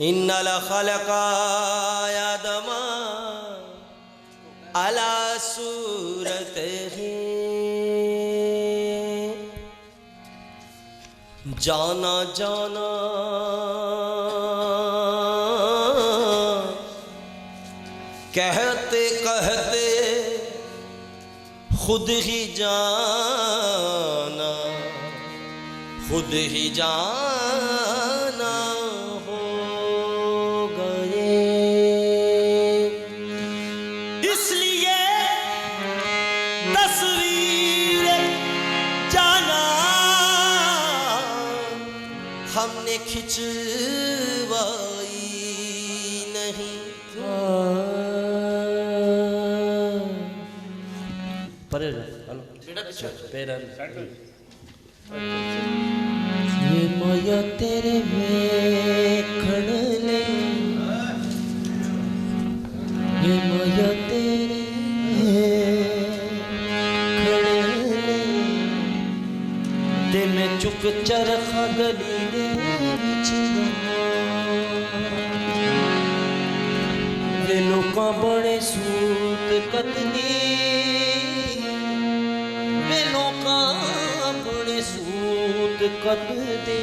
इन्नल खलका आदमा अला सूरत है जाना जाना कहते कहते खुद ही जाना खुद ही जाना हो गए। इसलिए तस्वीर जाना हमने खिंचवाई नहीं। ये माया तेरे वेखण ले, ये माया तेरे वेखण ले, ते मैं चुक चरखा गली दे विच वे लोकां बड़े सूत कतनी सूत कद दे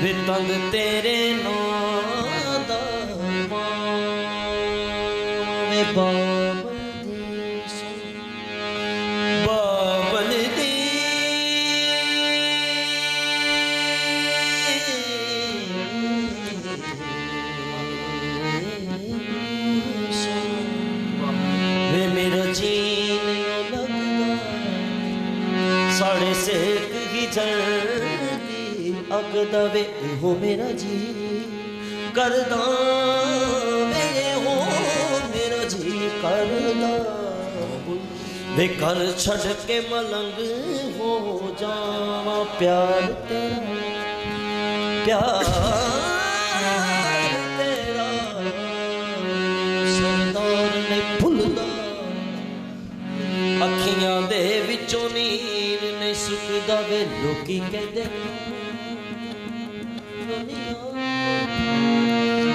वे तंग तेरे नादा वे बाबल दे वे मेरा जीन साढ़े से की जल्दी अग दवे हो मेरा जी करदा वे हो मेरा जी करदा वे कर छड़ के मलंग हो जावा प्यार तेरा प्यार तेरा सरदार ने भुलदा अखियां दे विचों नीर नहीं सुकदा वे लोकी कहदे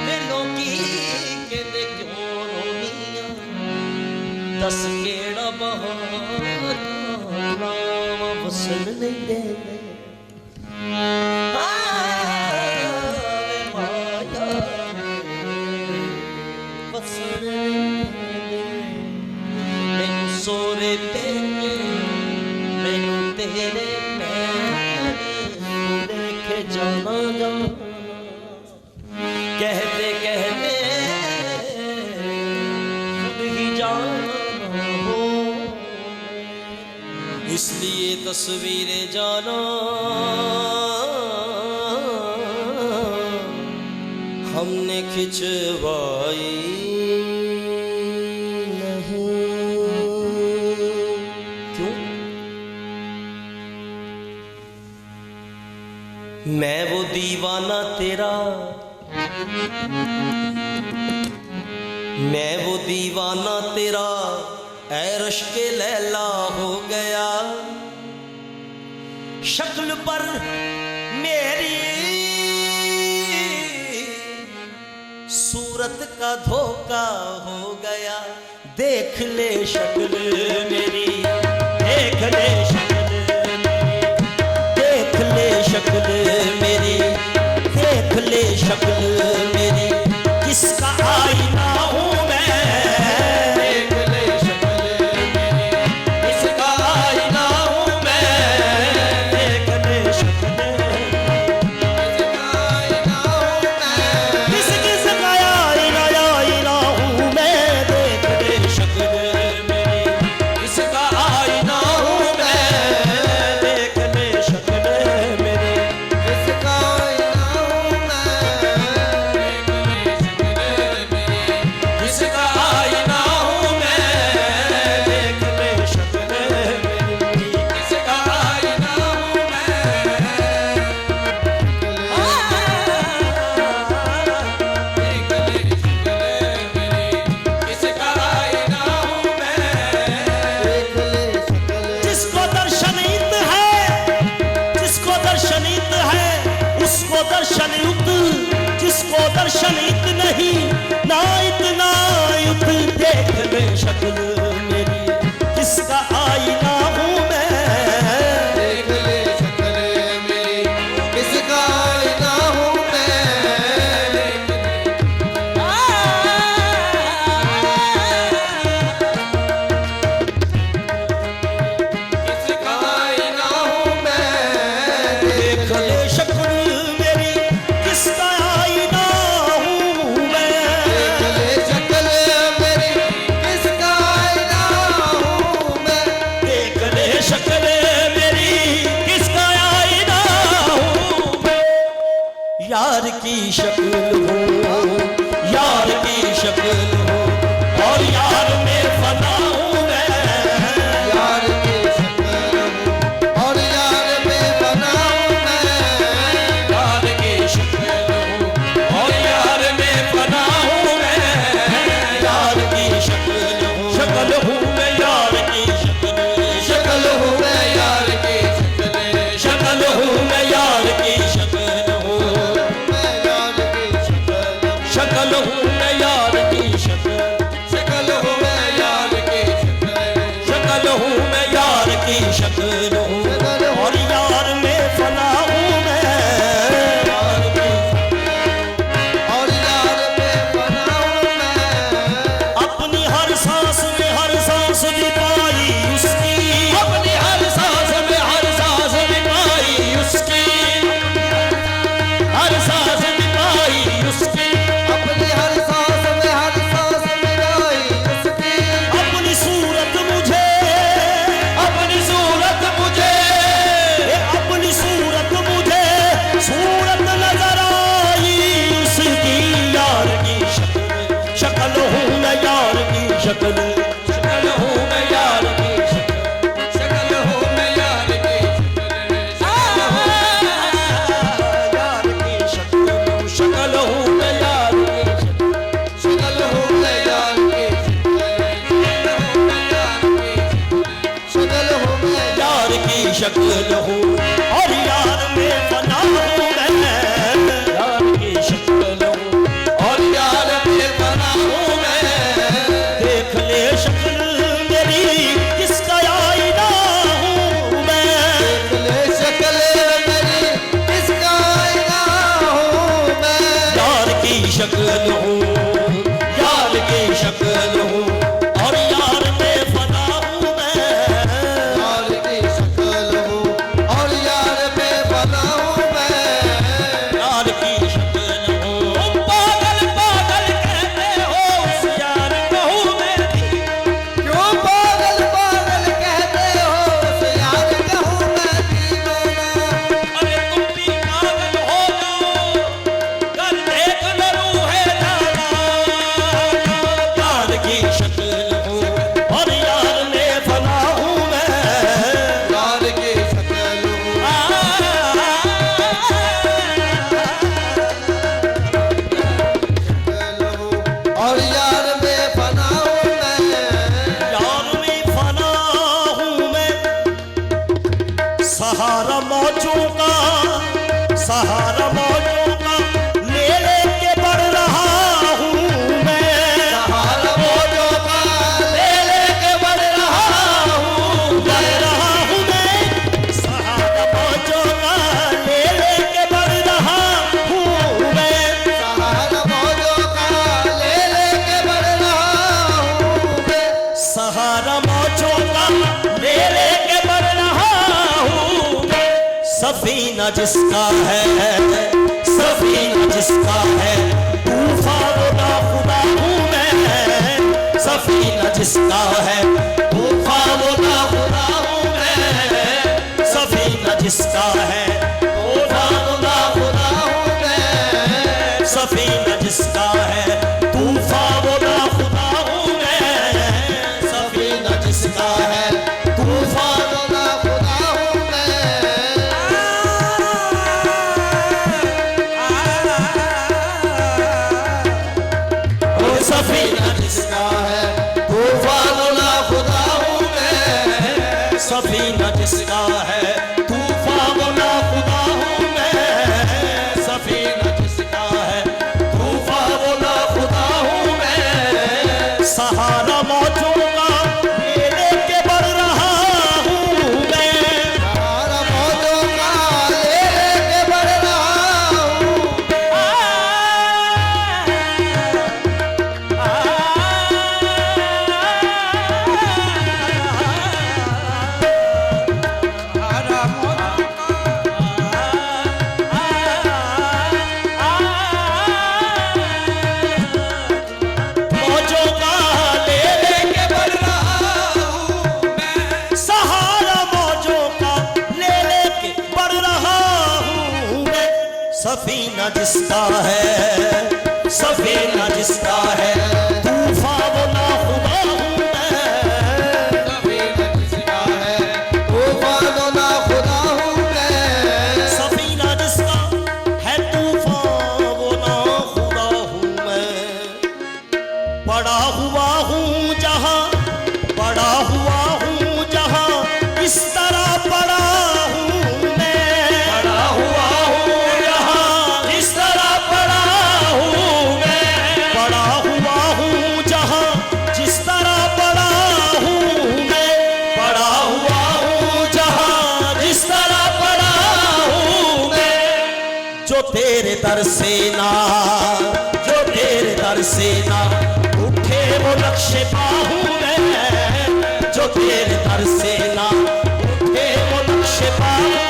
वे लोकी कहदे क्यों रोनिया दस केड़ा बहाना वसन नहीं देंदे माया वसन मैनू सोरे पेके मैनू तेरे देखे जाना जा कहते कहते खुद ही जाना हो। इसलिए तस्वीरें जाना हमने खिंचवाई मैं वो दीवाना तेरा मैं वो दीवाना तेरा ऐ रश्के लैला हो गया। शक्ल पर मेरी सूरत का धोखा हो गया। देख ले शक्ल मेरी देख ले शक्ल मेरी देख ले शक्ल मेरी किसका आईना हूँ मैं। देख ले शक्ल मेरी किसका आईना हूँ मैं। देख ले शक्ल किसका आईना हूँ मैं। किसका आईना हूँ मैं। देख ले शक्ल मेरी किसका आईना हूँ मैं। देख ले शक्ल रोशन नहीं ना इतना युद्ध, देख ले शक्ल मेरी किसका आईना हूँ मैं, देख ले शक्ल मेरी किसका आईना हूँ मैं, किसका आईना हूँ मैं, देख ले शक्ल मेरी किसका आईना हूँ मैं, देख ले शक्ल मेरी किसका आईना हूँ मैं, देख ले शक्ल मेरी किसका आईना हूँ मैं। यार की शक्ल हो, यार की शक्ल हो, और यार में फना हूँ मैं, यार की शक्ल हूँ और यार में बना हूँ मैं, यार की शक्ल हो और यार में फना हूँ मैं, यार की शक्ल हो, शक्ल हूँ मैं यार की शक्ल, शक्ल हूँ मैं यार की शक्ल, शक्ल हूँ मैं यार की शक्ल हो, मैं यार की शक्ल, शक्ल हूँ मैं यार की शक्ल, शक्ल हूँ मैं यार की शक्ल, शक्ल हूँ मैं यार की शक्ल हूँ और यार में फना हूँ मैं, यार की और यार में बना हूँ मैं, अपनी हर सांस में पाई उसकी, अपनी हर सांस में पाई उसकी, हर सांस में पाई उसकी, अपनी हर सांस में गाई उसकी, अपनी सूरत मुझे, अपनी सूरत मुझे, अपनी सूरत मुझे सूरत नजर आई उसकी, यार की शक्ल, शक्ल हूँ मैं यार की शक्ल, शक्ल हूँ मैं यार की शक्ल, शक्ल हूँ मैं यार की यार की शक्ल, शक्ल हूँ मैं यार की शक्ल, शक्ल हूँ मैं यार की शक्ल हूँ मैं यार की शक्ल हूँ और यार में फना हूँ मैं, यार की शक्ल हूँ और यार में फना हूँ मैं, देख ले शक्ल मेरी किसका आईना हूँ मैं, ले शक्ल मेरी किसका आईना हूँ मैं, यार की शक्ल हूँ, यार की शक्ल हूँ और यार में फना हूँ मैं, यार की शक्ल हूँ और यार में बना हूँ मैं, यार की शक्ल हूँ। पागल पागल कहते हो उस यार को हूँ मैं क्यों पागल पागल कहते हो उस यार का हूँ मैं दीवाना, अरे तुम भी पागल हो जाओ कर देख लो रूहे दाना, यार की शक्ल हूँ और यार में फना हूँ मैं, यार की शक्ल हूँ और यार में बना हूँ मैं, यार में फना हूँ मैं, सहारा मौजों का, सहारा मौजों का ले के बढ़ रहा हूँ मैं, सहारा मौजों का ले के बढ़ रहा हूँ मैं, सहारा मौजों का ले के बढ़ रहा हूँ मैं, सहारा मौजों का ले के बढ़ रहा हूँ मैं, सहारा मौजों का ले के बढ़ रहा हूँ मैं, सफीना जिसका है, सफीना जिसका है तूफान ना खुदा हूँ मैं, सफीना जिसका है तूफान ना खुदा हूँ मैं, सफीना जिसका है तूफान ना खुदा हूँ मैं, सफीना जिसका है तूफान ना खुदा हूँ मैं, सफीना जिसका है तूफान खुदा खुदा हूँ मैं, सफीना जिसका है तूफान ना खुदा हूँ मैं, सफीना जिसका है तूफान ना मौजों का ले लेके बढ़ रहा हूँ मैं। सहारा मौजों का ले लेके बढ़ रहा हूँ। सहारा मौजों मौजों का ले लेके बढ़ रहा हूँ मैं। सहारा मौजों का ले लेके बढ़ रहा हूँ मैं। सफीना जिसका है, सफीना जिसका है, तूफान वो ना खुदा हूँ मैं। सफीना जिसका है, तूफान ना खुदा हूँ मैं। सफीना जिसका है, तूफान वो ना खुदा हूँ मैं। पड़ा हुआ हूँ जहाँ, पड़ा हुआ हूँ जहाँ, इस तरह पड़ा हूँ मैं। पड़ा हुआ हूँ जहाँ, इस तरह पड़ा हूँ मैं। पड़ा हुआ हूँ जहाँ, जिस तरह पड़ा हूँ मैं। पड़ा हुआ हूँ जहाँ, जिस तरह पड़ा हूँ मैं। जो तेरे दर से ना, जो तेरे दर से ना उठे वो नक्शे पाहूं मैं। जो तेरे दर से ना उठे वो नक्शे पाहूं।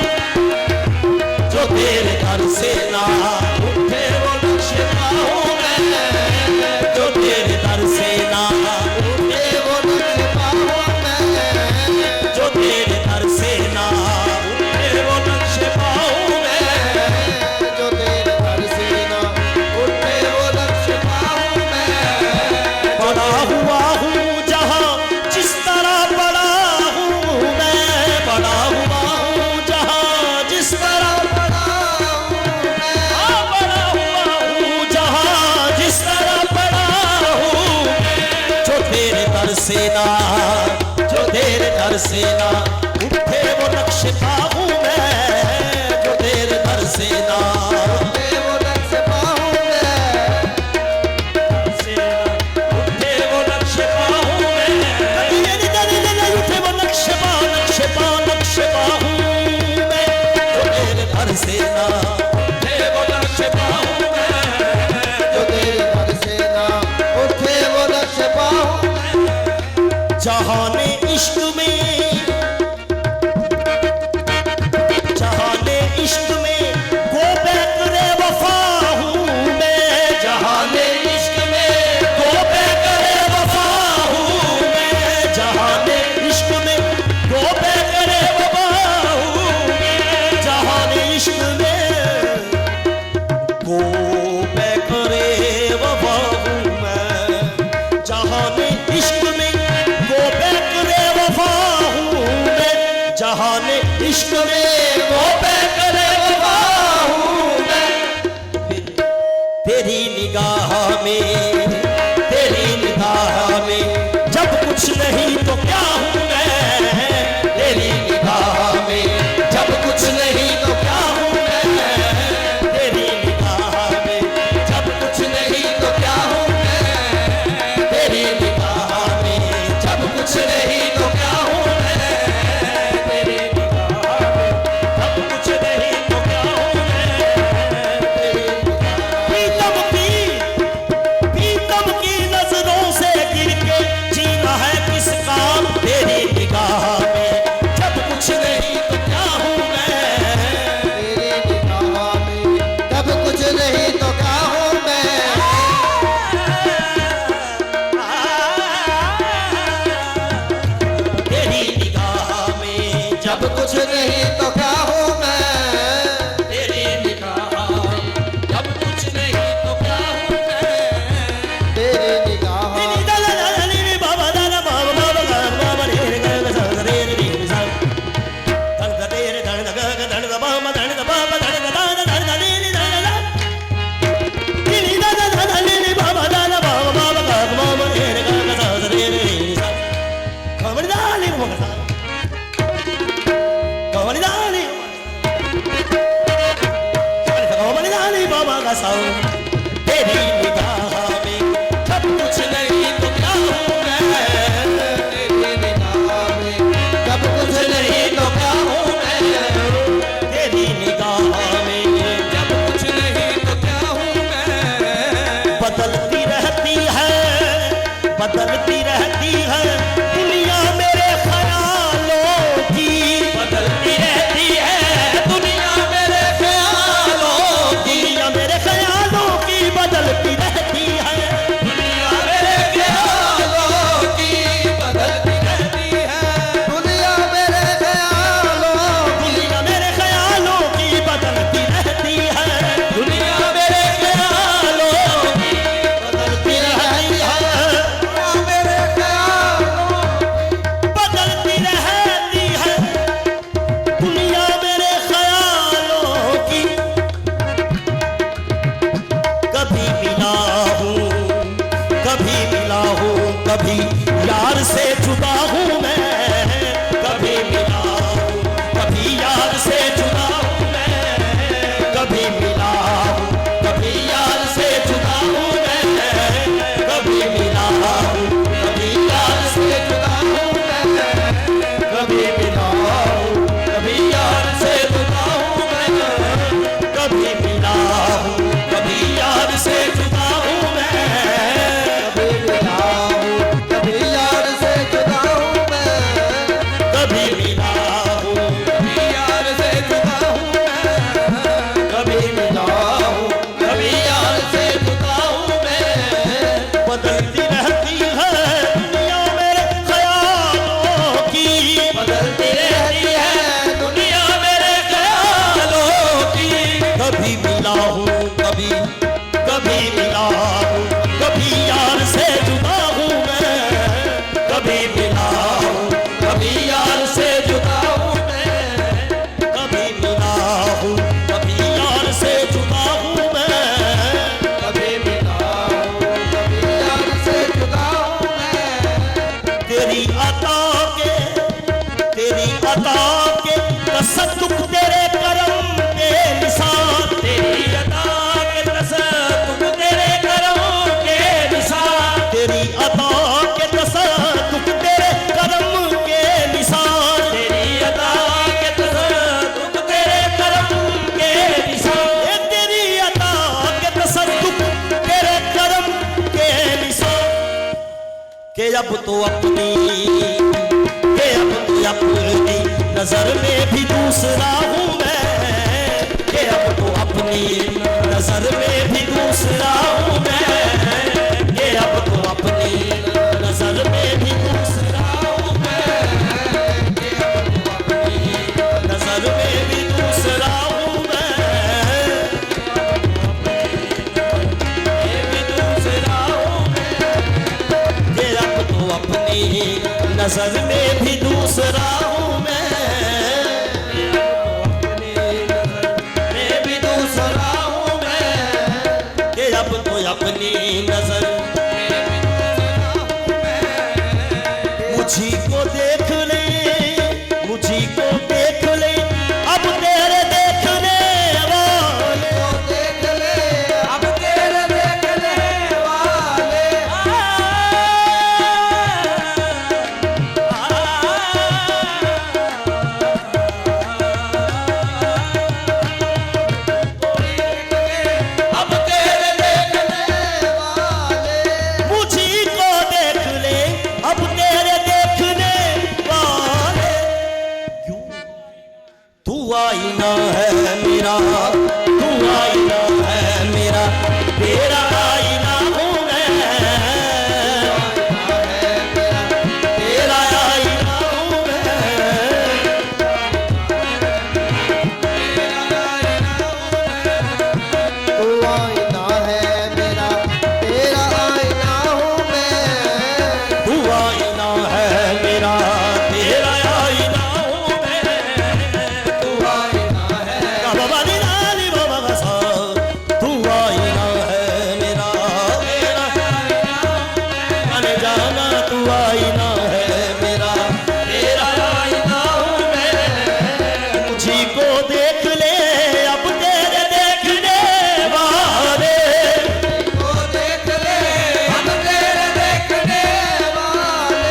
जो तेरे दर से ना उठे वो नक्शे पाहूं मैं। जो तेरे दर से ना उठे वो नक्शे पाहूं मैं। जो तेरे दर से ना उठे वो नक्शे पाहूं मैं। जो तेरे दर से ना उठे वो लक्ष्य पाऊँ मैं। पड़ा हुआ हूँ जहाँ, जिस तरह पड़ा हूँ मैं। पड़ा हुआ हूँ जहाँ, जिस तरह पड़ा हूँ मैं। पड़ा हुआ हूँ जहाँ, जिस तरह पड़ा हूँ मैं। जो तेरे दर से ना, जो तेरे दर से ना उठे वो नक्शे पाहूं मैं। जो तेरे दर से ना उठे वो लक्ष्य पाऊँ मैं। से उठे वो नक्शे पाहूं मैं। उठे वो नक्शे पा, नक्शे पा, नक्शे पाहूं मैं। जो तेरे दर से ना उठे वो नक्शे पाहूं मैं। जो तेरे दर से ना उठे वो लक्ष्य पाऊँ मैं। जहाने इश्क में, जहाने इश्क में गो बैकरे वफा हूँ मैं। जहाने इश्क में गो बैकरे वफा हूँ मैं। जहाने इश्क में गो बैकरे वफा हूँ मैं। जहाने इश्क में गो बैकरे वफा हूँ मैं। जहाने इश्क में गो बैकरे वफा हूँ मैं। जहाने इश्क में गो बैकरे वफा हूँ मैं। तेरी निगाह में, तेरी निगाह में जब कुछ नहीं तो क्या हूँ मैं। तेरी निगाह में जब कुछ नहीं तो क्या हूँ मैं। तेरी निगाह में जब कुछ नहीं तो क्या हूँ मैं। तेरी निगाह में जब कुछ नहीं तो क्या हूँ मैं। तेरी निगाह में जब कुछ नहीं तो क्या हूँ मैं। तेरी प्रीतम की नजरों से गिर के जीना है किस काम। तेरी निगाह में जब कुछ नहीं तो क्या हूँ मैं। तेरी निगाह में जब कुछ नहीं तो क्या हूँ मैं। तेरी निगाह में जब कुछ नहीं तो क्या हूँ मैं। तेरी निगाह जब कुछ नहीं तो क्या हूँ मैं। तेरी निगाह कमलिदा यार से जुदा हूँ मैं, कभी मिला हूँ, कभी यार से जुदा हूँ मैं, कभी मिला हूँ, कभी यार से जुदा हूँ मैं, कभी मिला हूँ, कभी यार से जुदा हूँ मैं, कभी मिला हूँ, कभी यार से जुदा हूँ मैं, कभी मिला हूँ, कभी यार से जुदा हूँ मैं, कभी मिला हूँ, कभी यार से जुदा हूँ मैं, कभी मिला हूँ, कभी यार से जुदा हूँ मैं, कभी मिला हूँ, कभी यार से जुदा हूँ मैं। बदलती रहती है दुनिया मेरे ख्यालों की, बदलती रहती है दुनिया मेरे ख्यालों की। कभी मिला हूँ, कभी कभी मिला हूँ, कभी यार से जुदा हूँ मैं, कभी मिला हूँ, कभी यार से जुदा हूँ मैं, कभी मिला हूँ, कभी यार से जुदा हूँ मैं, कभी मिला हूँ, कभी यार से जुदा हूँ मैं। तेरी अता के, तेरी अता के तसद्दुक तेरे करम के निशान, तेरी अता के तसद्दुक तेरे करम के निशान, तेरी अता के तसद्दुक तेरे करम के निशान, तेरी अता के तसद्दुक तेरे करम के निशान, ये तेरी अता के तसद्दुक तेरे करम के निशान। के अब तो अपनी, के अब तो अपनी नजर में भी दूसरा हूँ मैं, के अब तो अपनी नजर में भी दूसरा हूँ मैं, के अब तो अपनी नजर में भी दूसरा हूँ मैं, के अब तो अपनी नजर में भी दूसरा हूँ मैं, ये भी दूसरा हूँ मैं, के अब तो अपनी नजर में भी दूसरा हूँ मैं, मैं भी दूसरा हूँ मैं, के अब तो अपनी नजर में भी दूसरा हूँ मैं। मुझी को देख ले, मुझी को देख ले, अब तेरे देखने वाले, तो देख ले, अब तेरे देखने वाले, अब तेरे देखने वाले, मुझी को देख ले, अब तेरे देखने वाले। क्यों? तू आईना है मेरा, तू आईना है मेरा, तेरा आईना हूँ मैं, तेरा आईना हूँ मैं, तू आईना है मेरा, तेरा आईना हूँ मैं। तू आईना है मेरा, तेरा आईना हूँ मैं, तू आईना है, बाबा दी नानी बाबा का सा, तू आईना है मेरा, तेरा आने जाना, तू आईना है मेरा, तेरा आईना हूँ मैं। मुझी को देख ले, अब तेरे देखने वाले, तो देख ले, अब तेरे देखने वाले,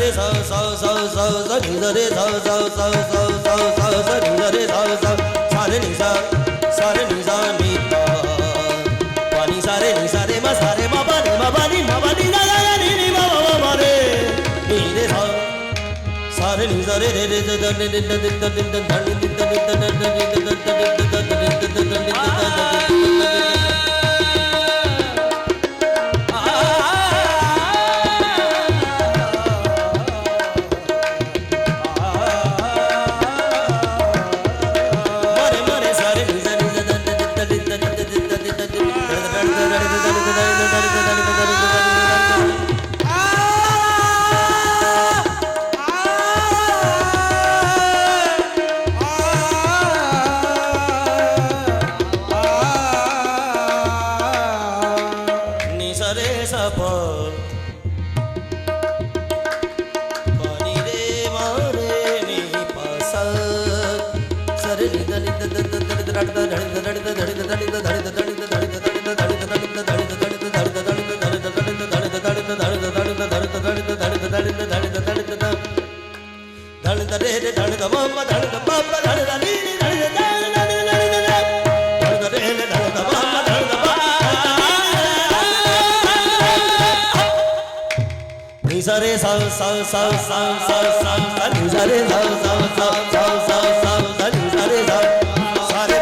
रे सा सा सा सा सा नी सा रे सा सा सा सा सा सा सा नी सा रे सा सा सा रे नी सा नी पा नी सा रे मा सा रे मा पा नी दा दा दा नी नी मा मा रे नी रे सा रे नी सा रे रे रे दा दा दा दा दा दा रे सा सा सा सा सा सा नी सा रे सा सा सा सा सा सा नी सा रे सा सा रे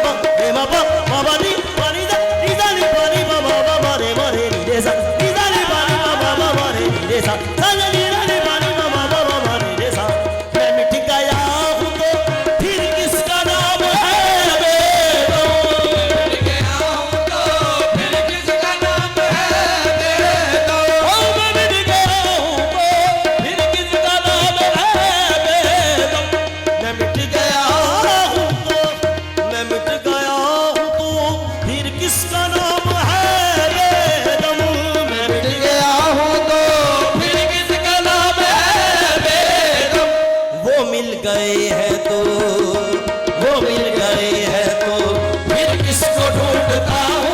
मा पा मा नी दा नी दा नी पा नी मा रे नी रे सा नी दा नी पा नी मा रे नी रे सा सा नी दा नी पा नी मा रे रे सा मैं मिट गया हूँ तो फिर किसका नाम है बेगम मिट गया हूँ तो फिर किसका नाम है बेगम ओ मैं मिट गया हूँ तो फिर किसका नाम है बेगम मैं मिट गया हूँ तो मैं मिट गया हूँ तो फिर किसका नाम है बेगम मैं मिट गया हूँ तो फिर किसका नाम है बेगम वो मिल गए हैं तो वो मिल गए हैं तो फिर किसको ढूंढता हूँ